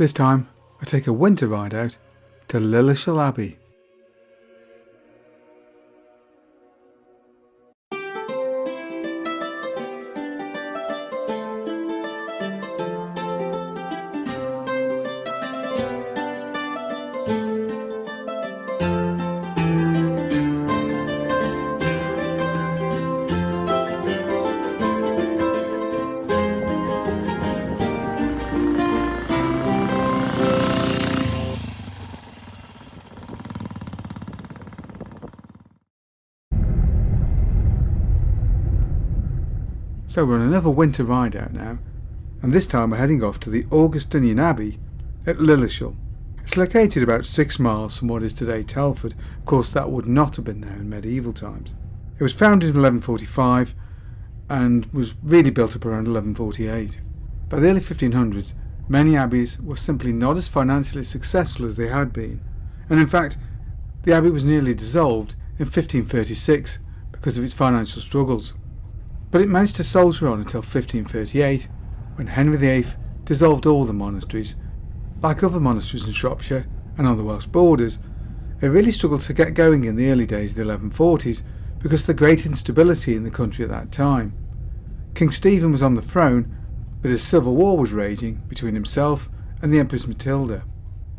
This time I take a winter ride out to Lilleshall Abbey. So we're on another winter ride out now, and this time we're heading off to the Augustinian Abbey at Lilleshall. It's located about 6 miles from what is today Telford. Of course, that would not have been there in medieval times. It was founded in 1145 and was really built up around 1148. By the early 1500s, many abbeys were simply not as financially successful as they had been, and in fact, the abbey was nearly dissolved in 1536 because of its financial struggles. But it managed to soldier on until 1538, when Henry VIII dissolved all the monasteries. Like other monasteries in Shropshire and on the Welsh borders, it really struggled to get going in the early days of the 1140s because of the great instability in the country at that time. King Stephen was on the throne, but a civil war was raging between himself and the Empress Matilda.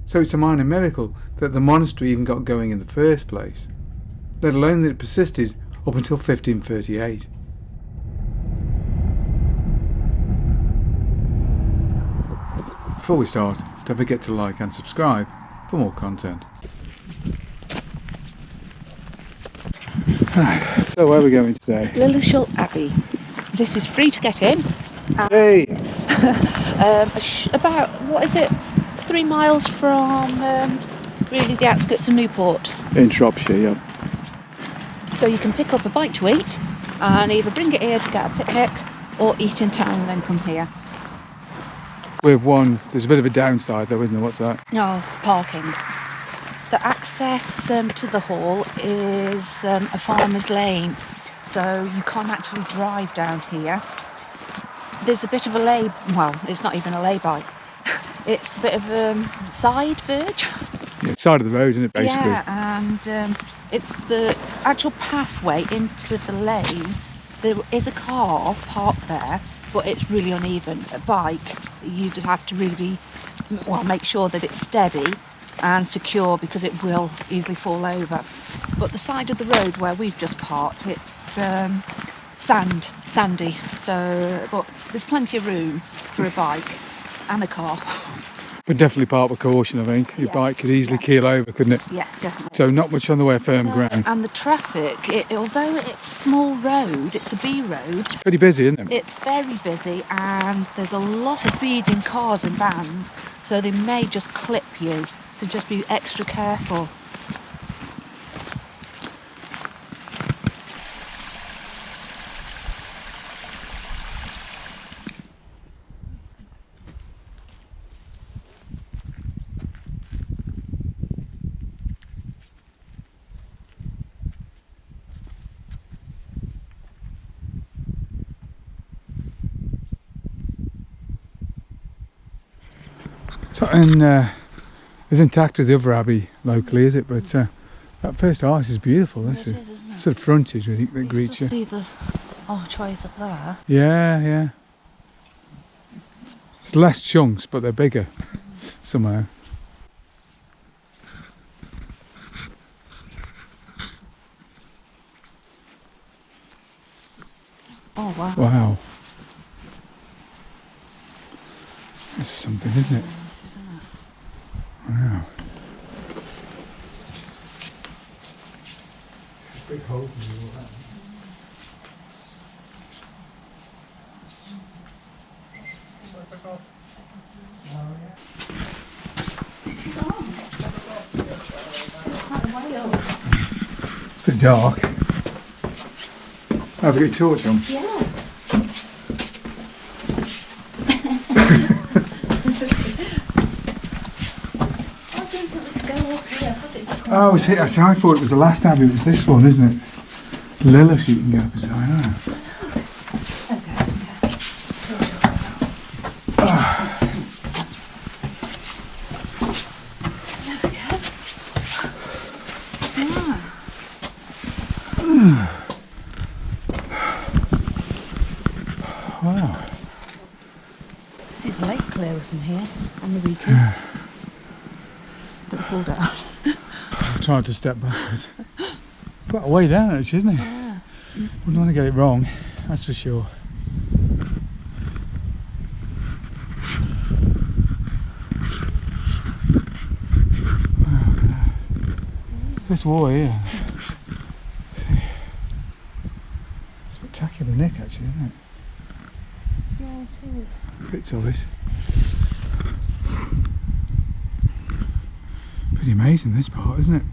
So it's a minor miracle that the monastery even got going in the first place, let alone that it persisted up until 1538. Before we start, don't forget to like and subscribe for more content. So where are we going today? Lilleshall Abbey. This is free to get in. Hey! About, 3 miles from really the outskirts of Newport. In Shropshire, yeah. So you can pick up a bite to eat and either bring it here to get a picnic or eat in town and then come here. There's a bit of a downside though, isn't there? What's that? Oh, parking. The access to the hall is a farmer's lane, so you can't actually drive down here. There's a bit of a it's not even a lay-by. It's a bit of a side verge. Yeah, side of the road, isn't it, basically? Yeah, and it's the actual pathway into the lane. There is a car parked there, but it's really uneven. A bike, you'd have to really make sure that it's steady and secure because it will easily fall over. But the side of the road where we've just parked, it's sandy. But there's plenty of room for a bike and a car. But definitely park with caution, I think. Your bike could easily keel over, couldn't it? Yeah, definitely. So not much on the way of firm ground. And the traffic, although it's a small road, it's a B road. It's pretty busy, isn't it? It's very busy and there's a lot of speeding cars and vans, so they may just clip you. So just be extra careful. So, as intact as the other abbey locally, is it? But that first arch is beautiful. This It is, isn't it? sort of frontage, I think, that greets you. See the archways up there. Yeah. It's less chunks, but they're bigger somehow. Oh wow. Wow. That's something, isn't it? This, isn't it? Wow. Big holes in all that. It's a bit dark. Have a good torch on. Yeah. Oh, I thought it was the last abbey. It was this one, isn't it? It's Lilleshall you can go up as I know. see the lake clearer from here on the weekend. Don't fall down. I'm trying to step backwards. It's quite a way down actually, isn't it? Yeah. Wouldn't want to get it wrong, that's for sure. This wall here. Spectacular nick actually, isn't it? Yeah, it is. Bits of it. Pretty amazing this part, isn't it?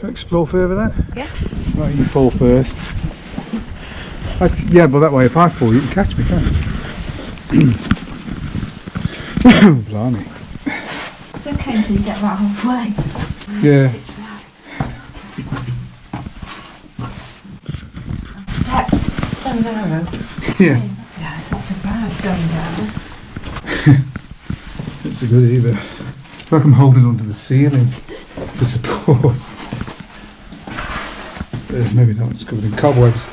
Do I explore further then? Yeah. Right, you fall first. Yeah, but that way if I fall you can catch me, can't you? Blimey. It's okay until you get about halfway. Yeah. Steps, so narrow. Yeah. Yeah, it's not so bad going down. It's a good either. I feel like I'm holding onto the ceiling for support. Maybe not, it's covered in cobwebs.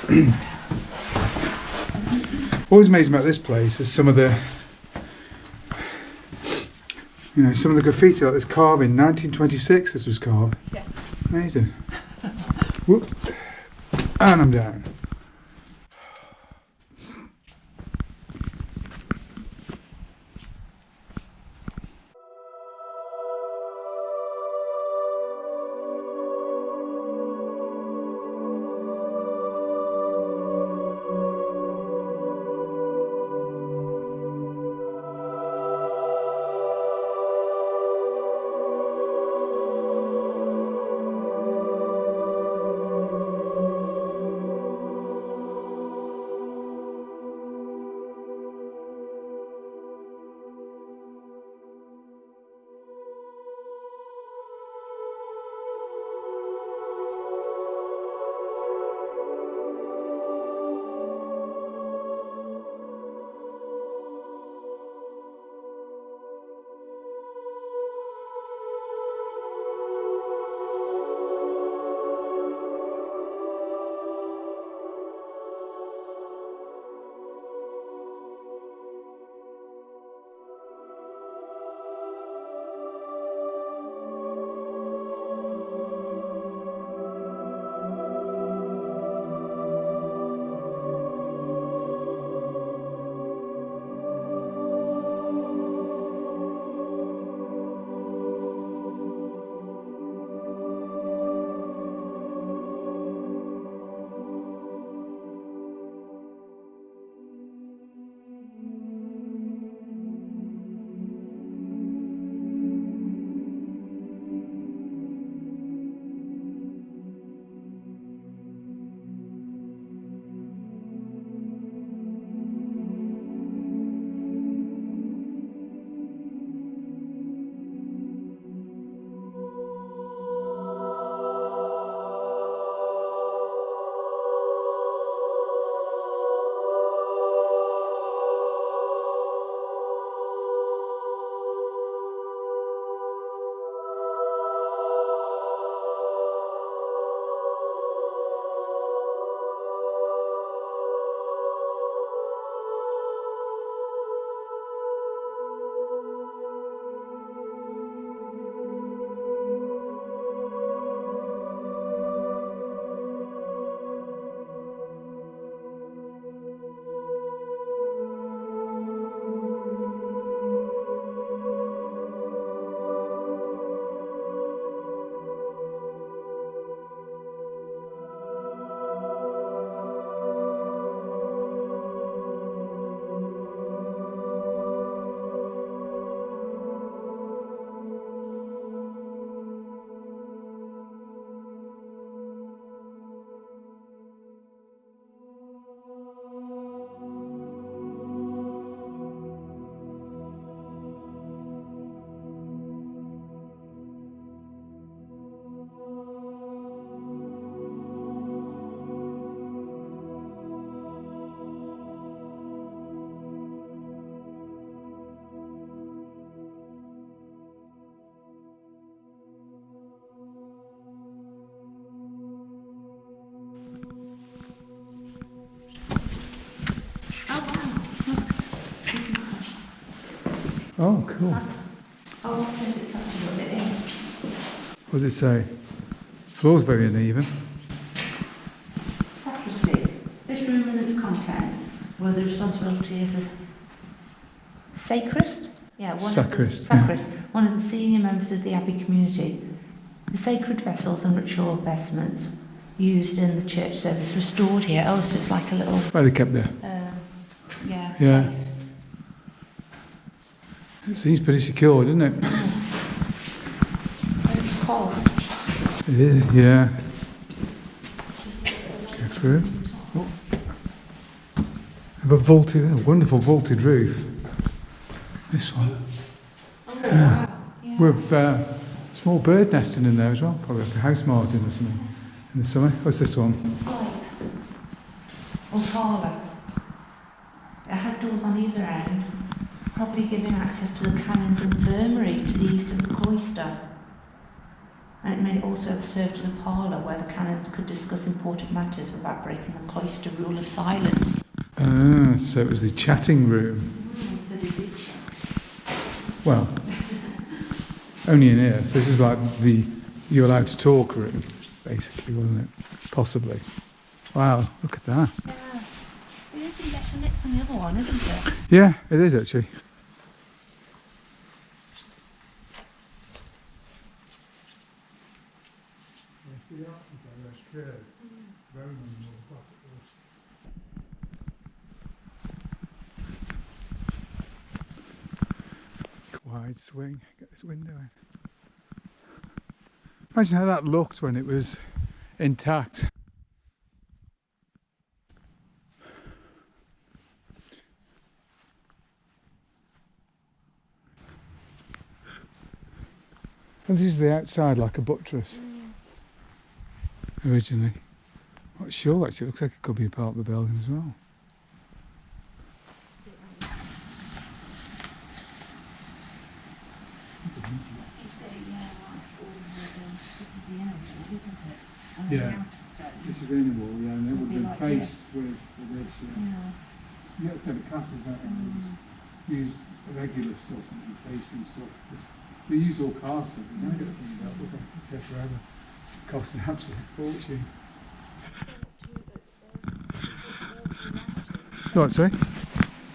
Always amazing about this place is some of the, some of the graffiti, like this carving. 1926 this was carved. Yeah. Amazing. Whoop. And I'm down. Oh, cool. Oh, what says it tells you what it is? What does it say? Floor's very uneven. Sacristy. This room and its contents were the responsibility of the sacrist? Yeah, Sacrist, one of the senior members of the Abbey community. The sacred vessels and ritual vestments used in the church service were stored here. Oh, so it's like a little... Where they kept there? Yeah. Yeah. It seems pretty secure, doesn't it? It's cold. It is, yeah. Let's go through. Oh. Have a wonderful vaulted roof. This one. Oh, wow. Yeah. With small bird nesting in there as well. Probably like a house martin or something in the summer. What's this one? It's like a parlour. It had doors on either end, probably giving access to the canon's infirmary to the east of the cloister. And it may also have served as a parlour where the canons could discuss important matters without breaking the cloister rule of silence. Ah, so it was the chatting room. So they did chat. Well, only in here. So this is like the you're allowed to talk room, basically, wasn't it? Possibly. Wow, look at that. Yeah. It is better lit than the other one, isn't it? Yeah, it is actually. Wide swing, get this window in. Imagine how that looked when it was intact. And this is the outside, like a buttress. Originally. Not sure actually, it looks like it could be a part of the building as well. This is the inner wall, isn't it? And Yeah. the outer stone. This is the inner wall, yeah, and it would be be like faced with this. Yeah. You get some castles out there, they just use regular stuff and facing stuff. They use all cast stuff, you don't get things out, look, it takes forever. It costs an absolute fortune. What, sorry?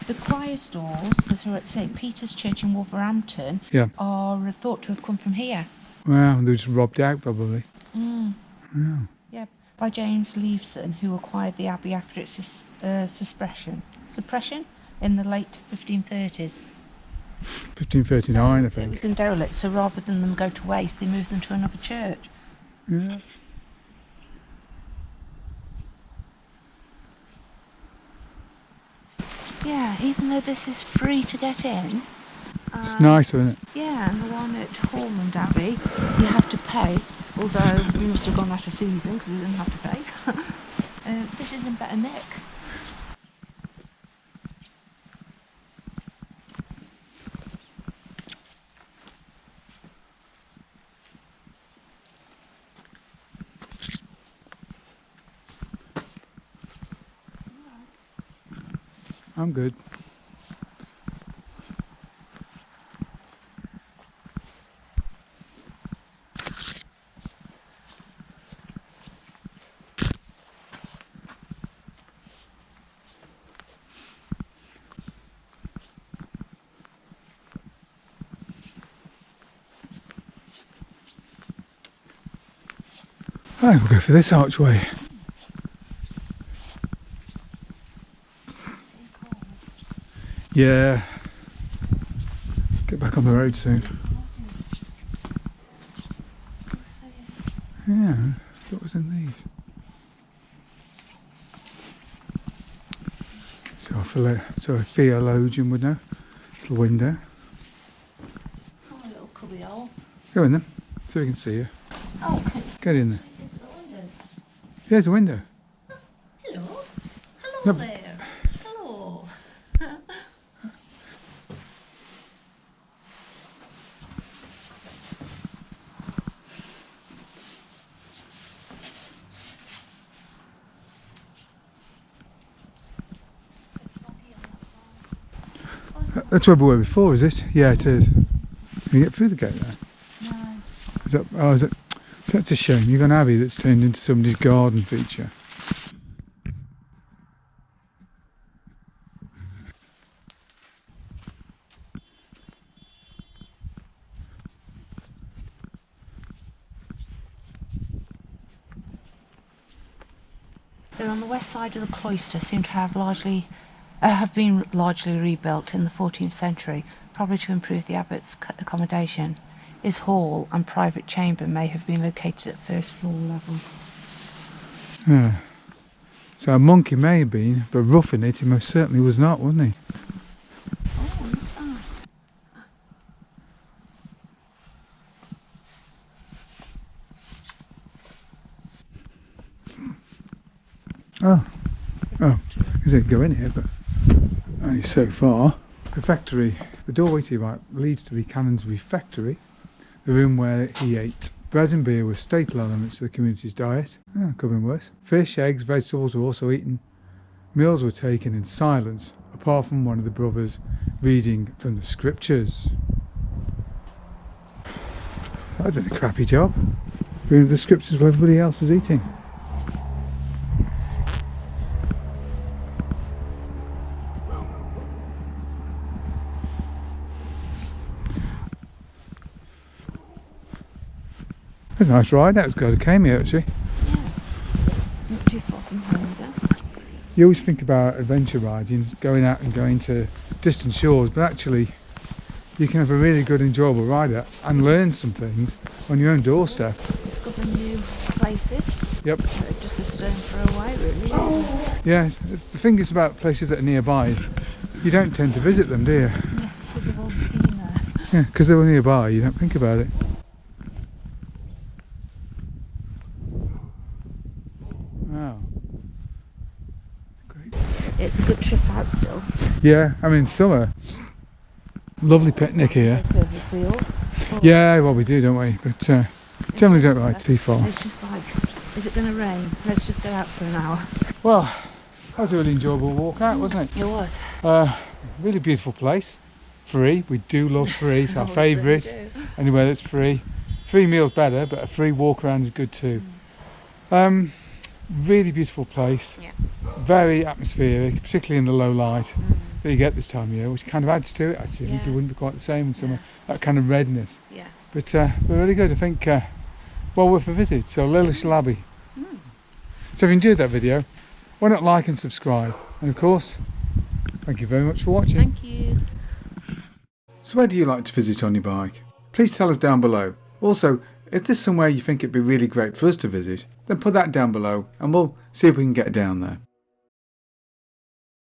The choir stalls that are at St Peter's Church in Wolverhampton Yeah. are thought to have come from here. Wow, they were just robbed out probably. Yeah. Yeah, by James Leveson, who acquired the abbey after its suppression in the late 1530s. 1539, I It think. was in derelict, so rather than them go to waste, they moved them to another church. Yeah. Yeah, even though this is free to get in. It's nicer, isn't it? Yeah, and the one at Ormond Abbey, you have to pay, although we must have gone out of season because we didn't have to pay. This is in better nick. I'm good. Right, we'll go for this archway. Yeah. Get back on the road soon. Yeah, what was in these? So a theologian would know. Little window. Oh, a little cubby hole. Go in then, so we can see you. Oh, Get in there. there's the windows. There's a window. Hello. Hello No. there. Hello. Oh, That's where we were before, is it? Yeah, it is. Can you get through the gate there? No. Is that, oh, is it? So that's a shame. You've got an abbey that's turned into somebody's garden feature. They're on the west side of the cloister, seem to have been largely rebuilt in the 14th century, probably to improve the abbot's accommodation. His hall and private chamber may have been located at first floor level. Yeah. So a monk he may have been, but roughing it, he most certainly was not, wasn't he? Oh, is it go in here, but only so far. Refectory. The doorway to your right leads to the canon's refectory, the room where he ate. Bread and beer were staple elements of the community's diet. Could have been worse. Fish, eggs, vegetables were also eaten. Meals were taken in silence, apart from one of the brothers reading from the scriptures. I did a crappy job. Reading the scriptures while everybody else is eating. It's a nice ride. That was glad I came here actually. Yeah. Not too far from home either. You always think about adventure riding, going out and going to distant shores, but actually you can have a really good enjoyable ride out and learn some things on your own doorstep. Discover new places. Yep. Just a stone throw away, really. Yeah, the thing is about places that are nearby is you don't tend to visit them, do you? Yeah, because they've all been there. Yeah, because they're nearby, you don't think about it. Wow. Great. It's a good trip out still. Yeah, I mean summer. Lovely picnic here. Perfect for you. Yeah, well we do, don't we? But generally don't ride too far. It's just like, is it going to rain? Let's just get out for an hour. Well, that was a really enjoyable walk out, wasn't it? It was. Really beautiful place. Free. We do love free. It's our favourite. Anywhere that's free. Free meal's better, but a free walk around is good too. Really beautiful place. Yeah. Very atmospheric, particularly in the low light that you get this time of year, which kind of adds to it actually. I think it wouldn't be quite the same in summer. That kind of redness. Yeah. But we're really good. I think well worth a visit. So Lilleshall Abbey. So if you enjoyed that video, why not like and subscribe? And of course, thank you very much for watching. Thank you. So where do you like to visit on your bike? Please tell us down below. Also, if there's somewhere you think it'd be really great for us to visit, then put that down below and we'll see if we can get down there.